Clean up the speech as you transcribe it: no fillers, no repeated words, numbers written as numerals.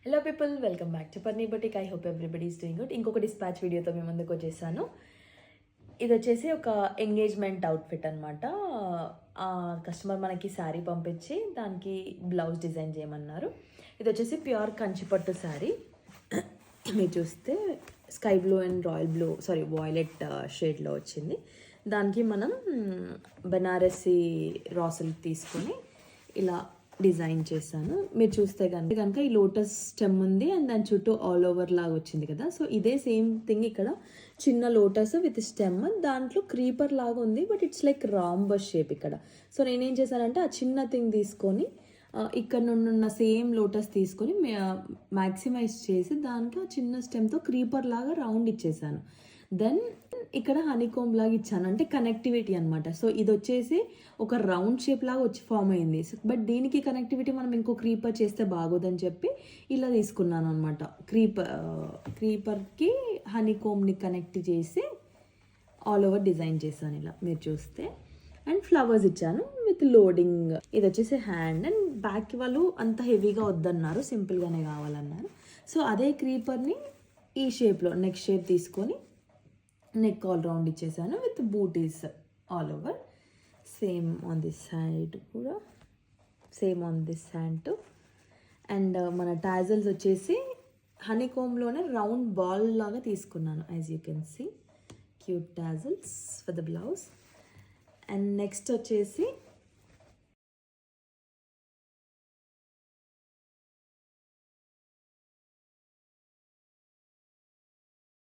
Hello people, welcome back to Parni boutique. I hope everybody is doing good. ఇంకొక dispatch వీడియోతో మీ ముందుకు వచ్చేసాను. ఇది వచ్చేసి ఒక ఎంగేజ్మెంట్ అవుట్ఫిట్ అనమాట. కస్టమర్ మనకి శారీ పంపించి దానికి బ్లౌజ్ డిజైన్ చేయమన్నారు. ఇది వచ్చేసి ప్యూర్ కంచిపట్టు శారీ. మీరు చూస్తే స్కై బ్లూ అండ్ వాయిలెట్ షేడ్లో వచ్చింది. దానికి మనం బనారసి రా సిల్క్ తీసుకొని ఇలా డిజైన్ చేశాను. మీరు చూస్తే కనుక ఈ లోటస్ స్టెమ్ ఉంది అండ్ దాని చుట్టూ ఆల్ ఓవర్ లాగా వచ్చింది కదా. సో ఇదే సేమ్ థింగ్ ఇక్కడ చిన్న లోటస్ విత్ స్టెమ్, దాంట్లో క్రీపర్ లాగా ఉంది, but it's like rhombus shape ఇక్కడ. సో నేనేం చేశానంటే ఆ చిన్న థింగ్ తీసుకొని ఇక్కడ నుండి ఉన్న సేమ్ లోటస్ తీసుకొని మ్యాక్సిమైజ్ చేసి దాంట్లో చిన్న స్టెమ్తో క్రీపర్ లాగా రౌండ్ ఇచ్చేసాను. దెన్ ఇక్కడ హనీకోమ్ లాగా ఇచ్చాను, అంటే కనెక్టివిటీ అనమాట. సో ఇది వచ్చేసి ఒక రౌండ్ షేప్ లాగా వచ్చి ఫామ్ అయింది. బట్ దీనికి కనెక్టివిటీ మనం ఇంకో క్రీపర్ చేస్తే బాగోదని చెప్పి ఇలా తీసుకున్నాను అనమాట. క్రీపర్కి హనీకోమ్ని కనెక్ట్ చేసి ఆల్ ఓవర్ డిజైన్ చేశాను ఇలా మీరు చూస్తే. అండ్ ఫ్లవర్స్ ఇచ్చాను విత్ లోడింగ్. ఇది వచ్చేసి హ్యాండ్ అండ్ బ్యాక్ వాళ్ళు అంత హెవీగా వద్దన్నారు, సింపుల్గానే కావాలన్నారు. సో అదే క్రీపర్ని ఈ షేప్లో నెక్ షేప్ తీసుకొని నెక్ ఆల్ రౌండ్ ఇచ్చేసాను with booties all over. Same on this side కూడా, same on this hand. And మన టాజల్స్ వచ్చేసి హనీకోమ్లోనే రౌండ్ బాల్ లాగా తీసుకున్నాను. As you can see cute tassels for the blouse. And next వచ్చేసి